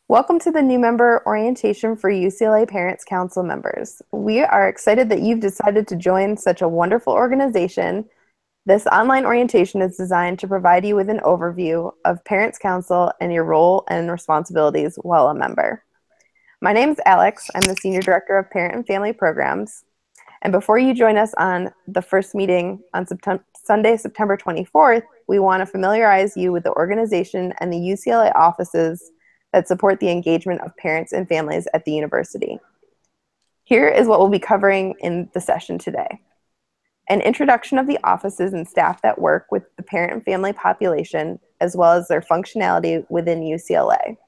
Welcome to the new member orientation for UCLA Parents Council members. We are excited that you've decided to join such a wonderful organization. This online orientation is designed to provide you with an overview of Parents Council and your role and responsibilities while a member. My name is Alex. I'm the Senior Director of Parent and Family Programs. And before you join us on the first meeting on Sunday, September 24th, we want to familiarize you with the organization and the UCLA offices that support the engagement of parents and families at the university. Here is what we'll be covering in the session today. An introduction of the offices and staff that work with the parent and family population, as well as their functionality within UCLA.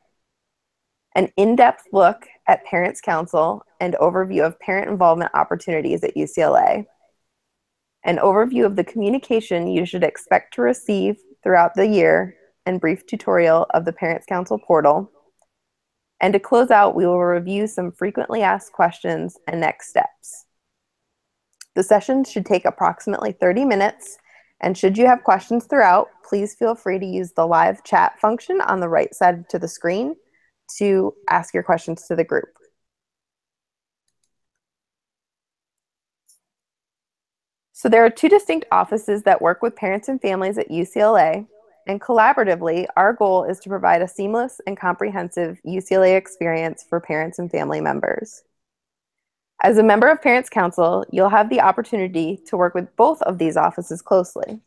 An in-depth look at Parents Council and overview of parent involvement opportunities at UCLA. An overview of the communication you should expect to receive throughout the year and brief tutorial of the Parents Council portal. And to close out, we will review some frequently asked questions and next steps. The session should take approximately 30 minutes, and should you have questions throughout, please feel free to use the live chat function on the right side to the screen to ask your questions to the group. So there are two distinct offices that work with parents and families at UCLA, and collaboratively, our goal is to provide a seamless and comprehensive UCLA experience for parents and family members. As a member of Parents Council, you'll have the opportunity to work with both of these offices closely.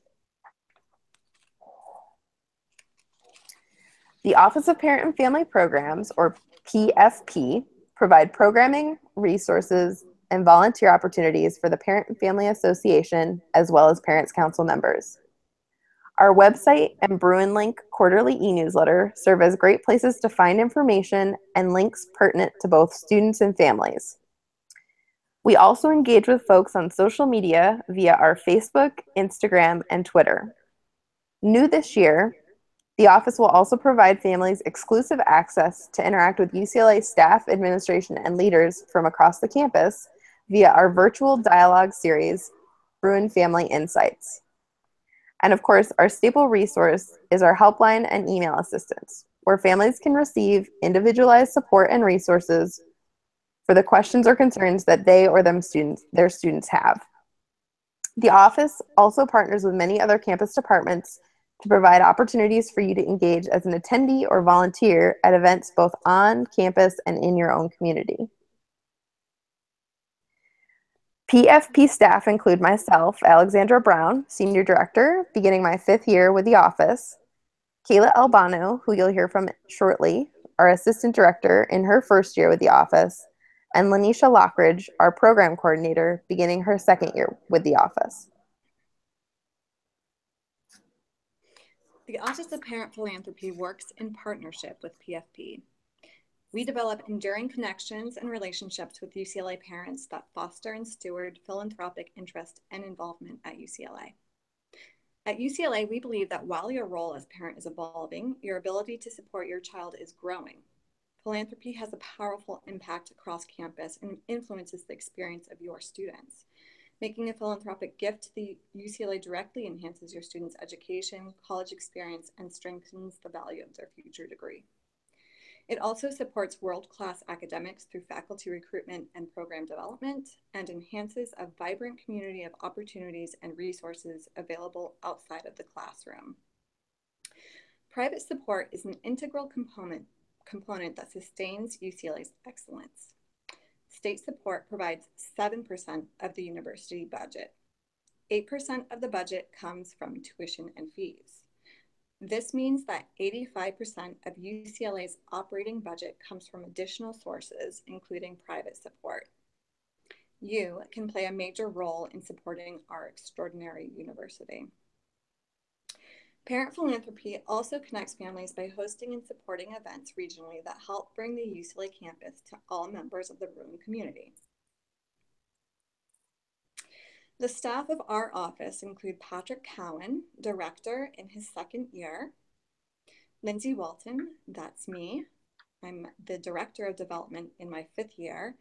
The Office of Parent and Family Programs, or PFP, provide programming, resources, and volunteer opportunities for the Parent and Family Association, as well as Parents Council members. Our website and Bruin Link quarterly e-newsletter serve as great places to find information and links pertinent to both students and families. We also engage with folks on social media via our Facebook, Instagram, and Twitter. New this year, the office will also provide families exclusive access to interact with UCLA staff, administration, and leaders from across the campus via our virtual dialogue series, Bruin Family Insights. And of course, our staple resource is our helpline and email assistance, where families can receive individualized support and resources for the questions or concerns that they or their students have. The office also partners with many other campus departments to provide opportunities for you to engage as an attendee or volunteer at events both on campus and in your own community. PFP staff include myself, Alexandra Brown, Senior Director, beginning my 5th year with the office, Kayla Albano, who you'll hear from shortly, our Assistant Director in her 1st year with the office, and Lanisha Lockridge, our Program Coordinator, beginning her 2nd year with the office. The Office of Parent Philanthropy works in partnership with PFP. We develop enduring connections and relationships with UCLA parents that foster and steward philanthropic interest and involvement at UCLA. At UCLA, we believe that while your role as parent is evolving, your ability to support your child is growing. Philanthropy has a powerful impact across campus and influences the experience of your students. Making a philanthropic gift to the UCLA directly enhances your students' education, college experience, and strengthens the value of their future degree. It also supports world-class academics through faculty recruitment and program development, and enhances a vibrant community of opportunities and resources available outside of the classroom. Private support is an integral component that sustains UCLA's excellence. State support provides 7% of the university budget. 8% of the budget comes from tuition and fees. This means that 85% of UCLA's operating budget comes from additional sources, including private support. You can play a major role in supporting our extraordinary university. Parent philanthropy also connects families by hosting and supporting events regionally that help bring the UCLA campus to all members of the Bruin community. The staff of our office include Patrick Cowan, director in his 2nd year, Lindsay Walton, that's me, I'm the director of development in my 5th year,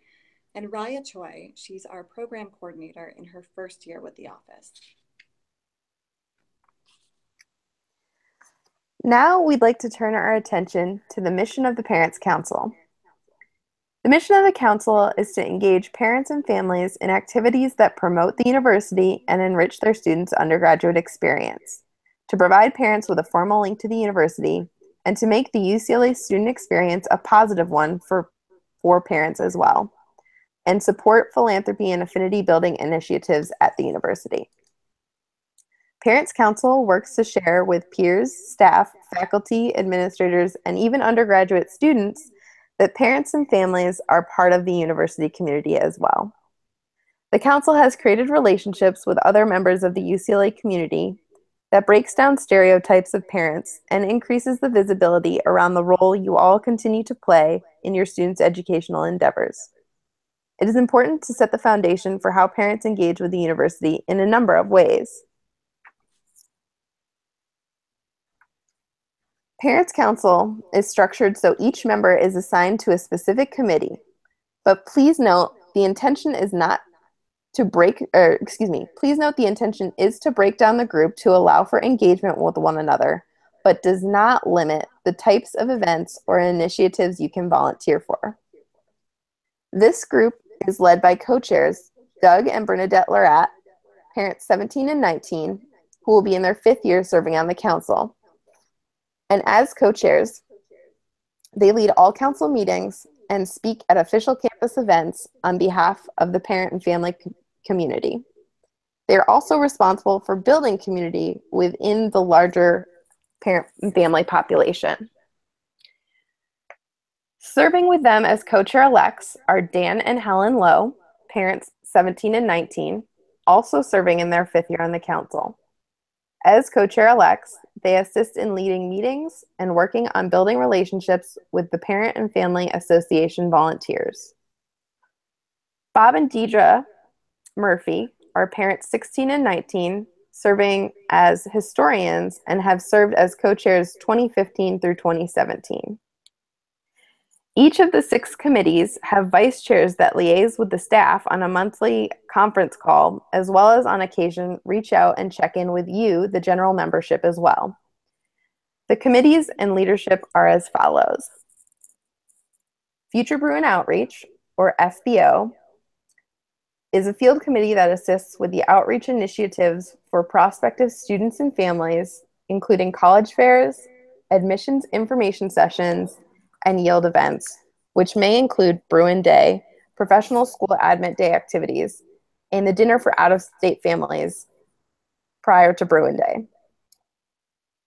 and Raya Choi, she's our program coordinator in her 1st year with the office. Now we'd like to turn our attention to the mission of the Parents Council. The mission of the Council is to engage parents and families in activities that promote the university and enrich their students' undergraduate experience, to provide parents with a formal link to the university, and to make the UCLA student experience a positive one for parents as well, and support philanthropy and affinity building initiatives at the university. Parents Council works to share with peers, staff, faculty, administrators, and even undergraduate students that parents and families are part of the university community as well. The Council has created relationships with other members of the UCLA community that breaks down stereotypes of parents and increases the visibility around the role you all continue to play in your students' educational endeavors. It is important to set the foundation for how parents engage with the university in a number of ways. Parents Council is structured so each member is assigned to a specific committee, but please note the intention is not to please note the intention is to break down the group to allow for engagement with one another, but does not limit the types of events or initiatives you can volunteer for. This group is led by co-chairs Doug and Bernadette Lorette, parents 17 and 19, who will be in their 5th year serving on the council. And as co-chairs, they lead all council meetings and speak at official campus events on behalf of the parent and family community. They are also responsible for building community within the larger parent and family population. Serving with them as co-chair elects are Dan and Helen Lowe, parents 17 and 19, also serving in their 5th year on the council. As co-chair elects, they assist in leading meetings and working on building relationships with the Parent and Family Association volunteers. Bob and Deidre Murphy are parents 16 and 19, serving as historians and have served as co-chairs 2015 through 2017. Each of the 6 committees have vice chairs that liaise with the staff on a monthly conference call, as well as on occasion reach out and check in with you, the general membership, as well. The committees and leadership are as follows. Future Bruin Outreach, or FBO, is a field committee that assists with the outreach initiatives for prospective students and families, including college fairs, admissions information sessions, and yield events, which may include Bruin Day, professional school admit day activities, and the dinner for out-of-state families prior to Bruin Day.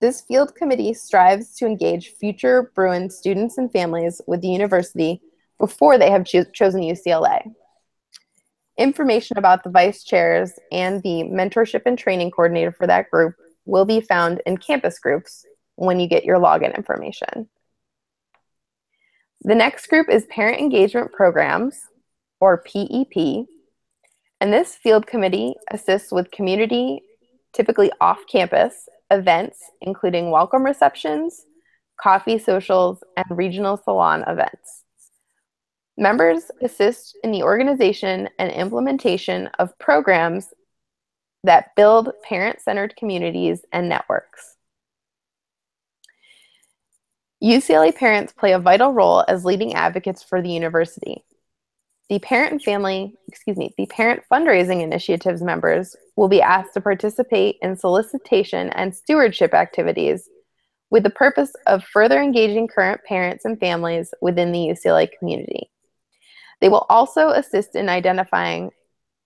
This field committee strives to engage future Bruin students and families with the university before they have chosen UCLA. Information about the vice chairs and the mentorship and training coordinator for that group will be found in campus groups when you get your login information. The next group is Parent Engagement Programs, or PEP, and this field committee assists with community, typically off-campus, events, including welcome receptions, coffee socials, and regional salon events. Members assist in the organization and implementation of programs that build parent-centered communities and networks. UCLA parents play a vital role as leading advocates for the university. The parent fundraising initiatives members will be asked to participate in solicitation and stewardship activities with the purpose of further engaging current parents and families within the UCLA community. They will also assist in identifying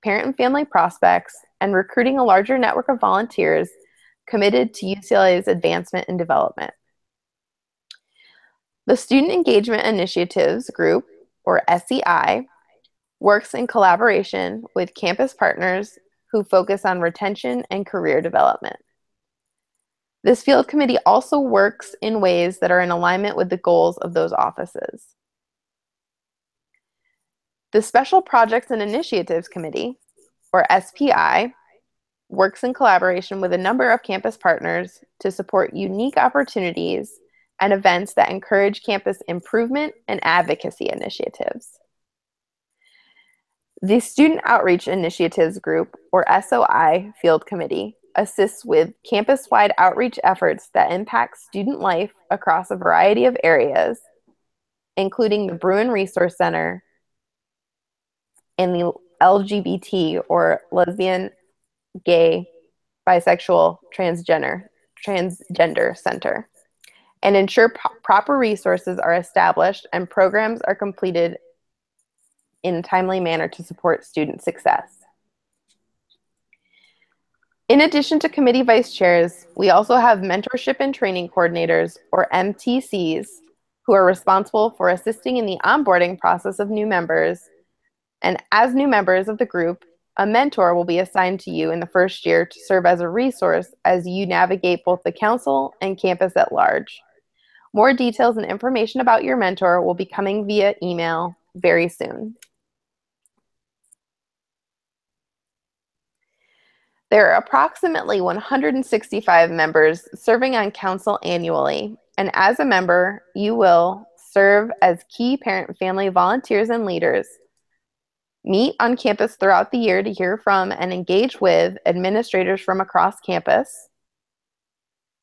parent and family prospects and recruiting a larger network of volunteers committed to UCLA's advancement and development. The Student Engagement Initiatives Group, or SEI, works in collaboration with campus partners who focus on retention and career development. This field committee also works in ways that are in alignment with the goals of those offices. The Special Projects and Initiatives Committee, or SPI, works in collaboration with a number of campus partners to support unique opportunities and events that encourage campus improvement and advocacy initiatives. The Student Outreach Initiatives Group, or SOI, Field Committee assists with campus-wide outreach efforts that impact student life across a variety of areas, including the Bruin Resource Center and the LGBT, or lesbian, gay, bisexual, transgender center, and ensure proper resources are established and programs are completed in a timely manner to support student success. In addition to committee vice chairs, we also have mentorship and training coordinators, or MTCs, who are responsible for assisting in the onboarding process of new members. And as new members of the group, a mentor will be assigned to you in the first year to serve as a resource as you navigate both the council and campus at large. More details and information about your mentor will be coming via email very soon. There are approximately 165 members serving on council annually, and as a member, you will serve as key parent and family volunteers and leaders, meet on campus throughout the year to hear from and engage with administrators from across campus,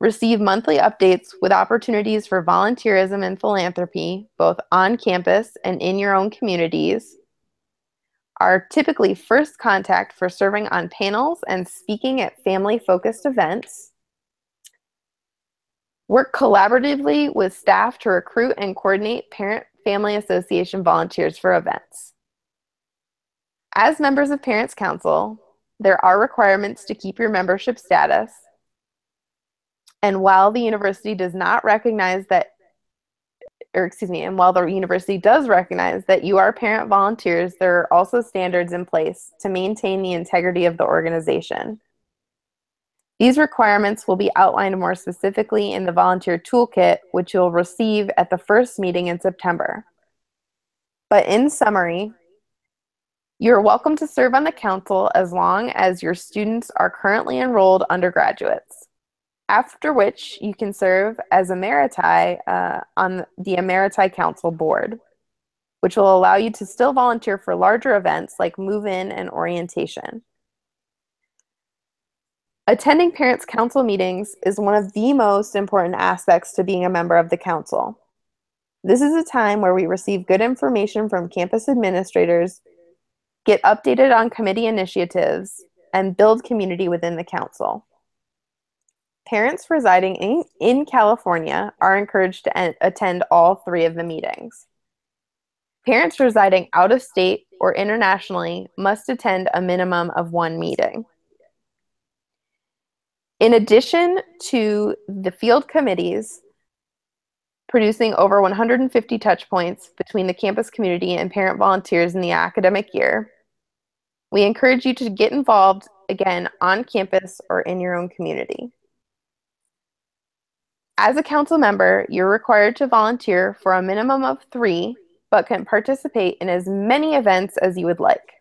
receive monthly updates with opportunities for volunteerism and philanthropy, both on campus and in your own communities, are typically first contact for serving on panels and speaking at family-focused events, work collaboratively with staff to recruit and coordinate parent-family association volunteers for events. As members of Parents Council, there are requirements to keep your membership status, and while the university does not recognize that and while the university does recognize that you are parent volunteers, there are also standards in place to maintain the integrity of the organization. These requirements will be outlined more specifically in the volunteer toolkit, which you'll receive at the first meeting in September. But in summary, you're welcome to serve on the council as long as your students are currently enrolled undergraduates, after which you can serve as emeriti on the Emeriti Council Board, which will allow you to still volunteer for larger events like move-in and orientation. Attending Parents Council meetings is one of the most important aspects to being a member of the council. This is a time where we receive good information from campus administrators, get updated on committee initiatives, and build community within the council. Parents residing in California are encouraged to attend all 3 of the meetings. Parents residing out of state or internationally must attend a minimum of 1 meeting. In addition to the field committees producing over 150 touch points between the campus community and parent volunteers in the academic year, we encourage you to get involved again on campus or in your own community. As a council member, you're required to volunteer for a minimum of 3, but can participate in as many events as you would like.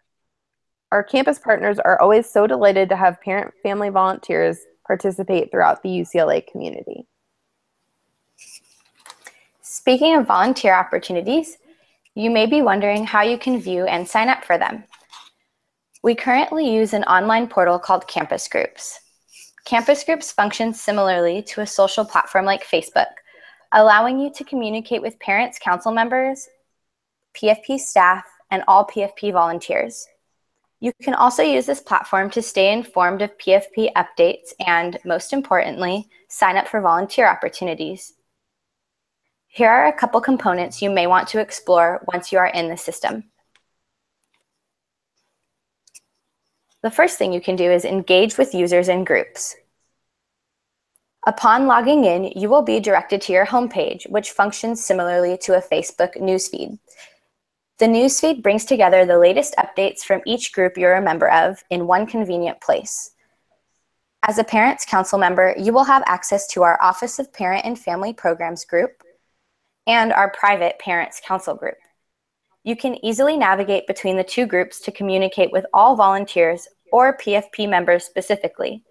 Our campus partners are always so delighted to have parent-family volunteers participate throughout the UCLA community. Speaking of volunteer opportunities, you may be wondering how you can view and sign up for them. We currently use an online portal called Campus Groups. Campus Groups function similarly to a social platform like Facebook, allowing you to communicate with Parents Council members, PFP staff, and all PFP volunteers. You can also use this platform to stay informed of PFP updates and, most importantly, sign up for volunteer opportunities. Here are a couple components you may want to explore once you are in the system. The first thing you can do is engage with users and groups. Upon logging in, you will be directed to your homepage, which functions similarly to a Facebook newsfeed. The newsfeed brings together the latest updates from each group you're a member of in one convenient place. As a Parents Council member, you will have access to our Office of Parent and Family Programs group and our private Parents Council group. You can easily navigate between the 2 groups to communicate with all volunteers or PFP members specifically,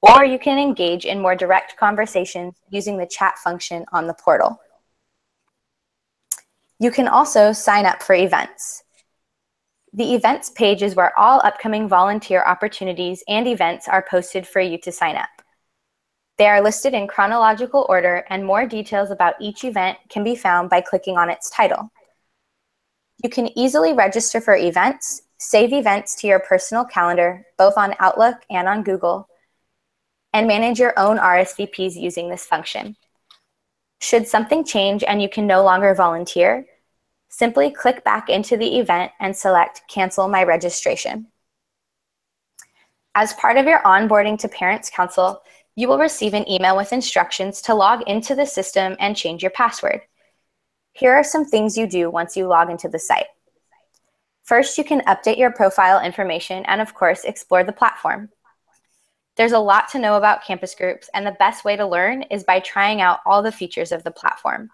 or you can engage in more direct conversations using the chat function on the portal. You can also sign up for events. The events page is where all upcoming volunteer opportunities and events are posted for you to sign up. They are listed in chronological order, and more details about each event can be found by clicking on its title. You can easily register for events, save events to your personal calendar, both on Outlook and on Google, and manage your own RSVPs using this function. Should something change and you can no longer volunteer, simply click back into the event and select Cancel My Registration. As part of your onboarding to Parents Council, you will receive an email with instructions to log into the system and change your password. Here are some things you do once you log into the site. First, you can update your profile information and, of course, explore the platform. There's a lot to know about campus groups, and the best way to learn is by trying out all the features of the platform.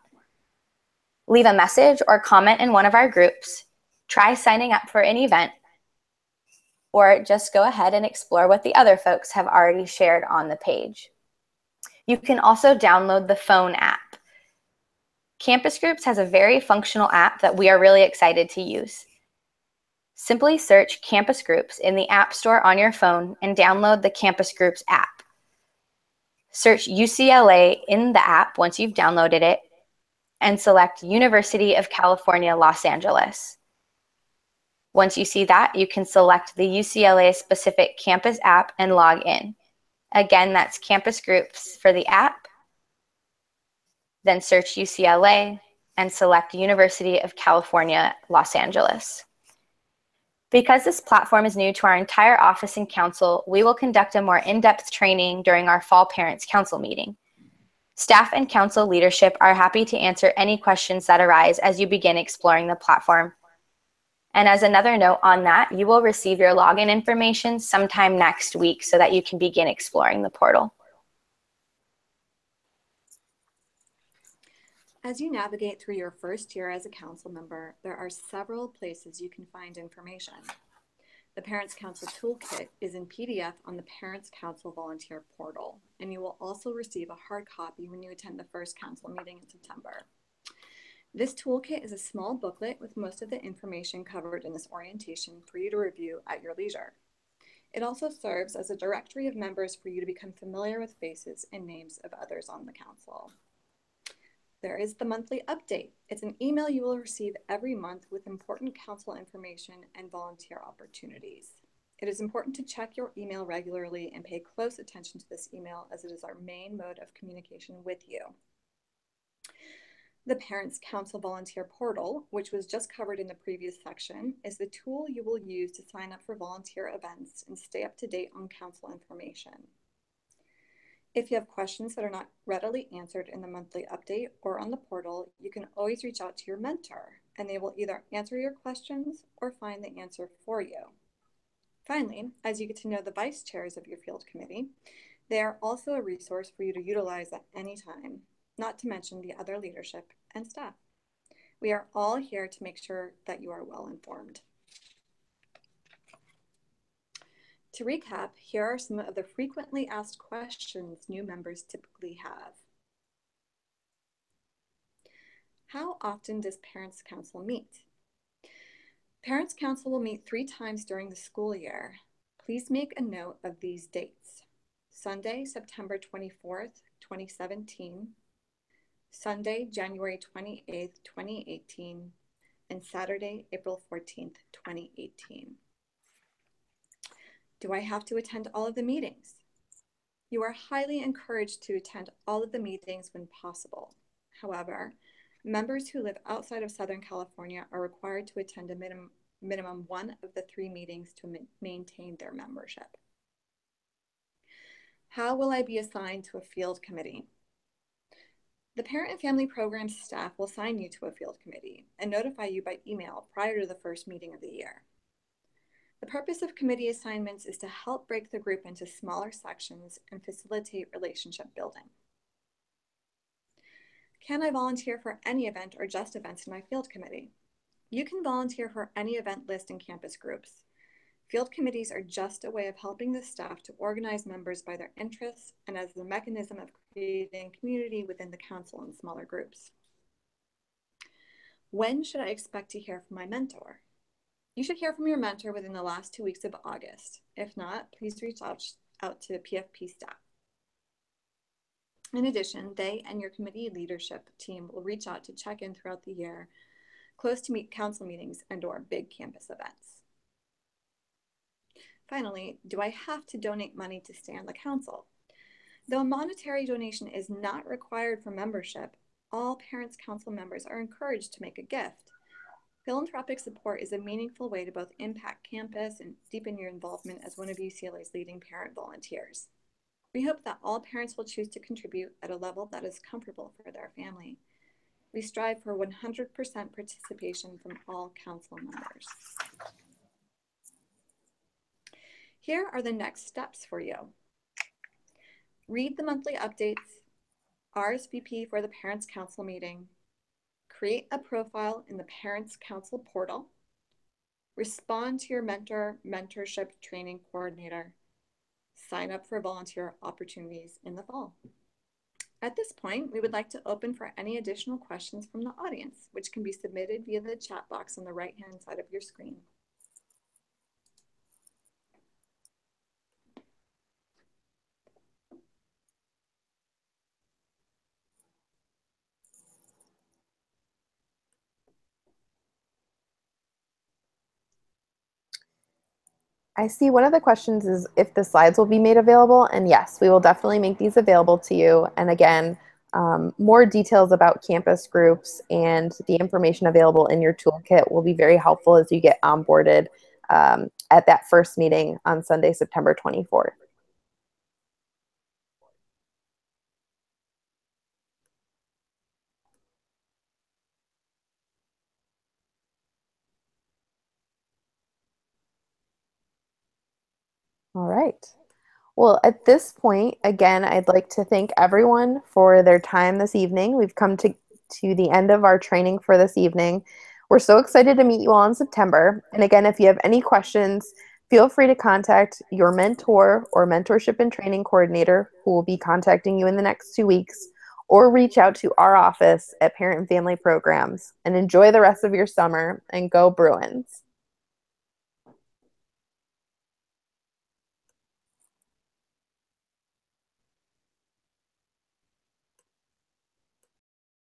Leave a message or comment in one of our groups, try signing up for an event, or just go ahead and explore what the other folks have already shared on the page. You can also download the phone app. Campus Groups has a very functional app that we are really excited to use. Simply search Campus Groups in the App Store on your phone and download the Campus Groups app. Search UCLA in the app once you've downloaded it and select University of California, Los Angeles. Once you see that, you can select the UCLA-specific campus app and log in. Again, that's Campus Groups for the app. Then search UCLA and select University of California, Los Angeles. Because this platform is new to our entire office and council, we will conduct a more in-depth training during our Fall Parents Council meeting. Staff and council leadership are happy to answer any questions that arise as you begin exploring the platform. And as another note on that, you will receive your login information sometime next week so that you can begin exploring the portal. As you navigate through your first year as a council member, there are several places you can find information. The Parents Council Toolkit is in PDF on the Parents Council Volunteer Portal, and you will also receive a hard copy when you attend the first council meeting in September. This toolkit is a small booklet with most of the information covered in this orientation for you to review at your leisure. It also serves as a directory of members for you to become familiar with faces and names of others on the council. There is the monthly update. It's an email you will receive every month with important council information and volunteer opportunities. It is important to check your email regularly and pay close attention to this email as it is our main mode of communication with you. The Parents Council Volunteer Portal, which was just covered in the previous section, is the tool you will use to sign up for volunteer events and stay up to date on council information. If you have questions that are not readily answered in the monthly update or on the portal, you can always reach out to your mentor, and they will either answer your questions or find the answer for you. Finally, as you get to know the vice chairs of your field committee, they are also a resource for you to utilize at any time, not to mention the other leadership and staff. We are all here to make sure that you are well informed. To recap, here are some of the frequently asked questions new members typically have. How often does Parents Council meet? Parents Council will meet 3 times during the school year. Please make a note of these dates. Sunday, September 24th, 2017, Sunday, January 28th, 2018, and Saturday, April 14th, 2018. Do I have to attend all of the meetings? You are highly encouraged to attend all of the meetings when possible. However, members who live outside of Southern California are required to attend a minimum 1 of the 3 meetings to maintain their membership. How will I be assigned to a field committee? The Parent and Family Programs staff will assign you to a field committee and notify you by email prior to the first meeting of the year. The purpose of committee assignments is to help break the group into smaller sections and facilitate relationship building. Can I volunteer for any event or just events in my field committee? You can volunteer for any event list in campus groups. Field committees are just a way of helping the staff to organize members by their interests and as the mechanism of creating community within the council in smaller groups. When should I expect to hear from my mentor? You should hear from your mentor within the last 2 weeks of August. If not, please reach out to PFP staff. In addition, they and your committee leadership team will reach out to check in throughout the year, close to meet council meetings and/or big campus events. Finally, do I have to donate money to stay on the council? Though a monetary donation is not required for membership, all Parents Council members are encouraged to make a gift. Philanthropic support is a meaningful way to both impact campus and deepen your involvement as one of UCLA's leading parent volunteers. We hope that all parents will choose to contribute at a level that is comfortable for their family. We strive for 100% participation from all council members. Here are the next steps for you. Read the monthly updates, RSVP for the Parents Council meeting, create a profile in the Parents Council portal, respond to your mentorship training coordinator, sign up for volunteer opportunities in the fall. At this point, we would like to open for any additional questions from the audience, which can be submitted via the chat box on the right-hand side of your screen. I see one of the questions is if the slides will be made available, and yes, we will definitely make these available to you. And again, more details about campus groups and the information available in your toolkit will be very helpful as you get onboarded at that first meeting on Sunday, September 24th. All right. Well, at this point, again, I'd like to thank everyone for their time this evening. We've come to the end of our training for this evening. We're so excited to meet you all in September. And again, if you have any questions, feel free to contact your mentor or mentorship and training coordinator who will be contacting you in the next 2 weeks, or reach out to our office at Parent and Family Programs. And enjoy the rest of your summer, and go Bruins.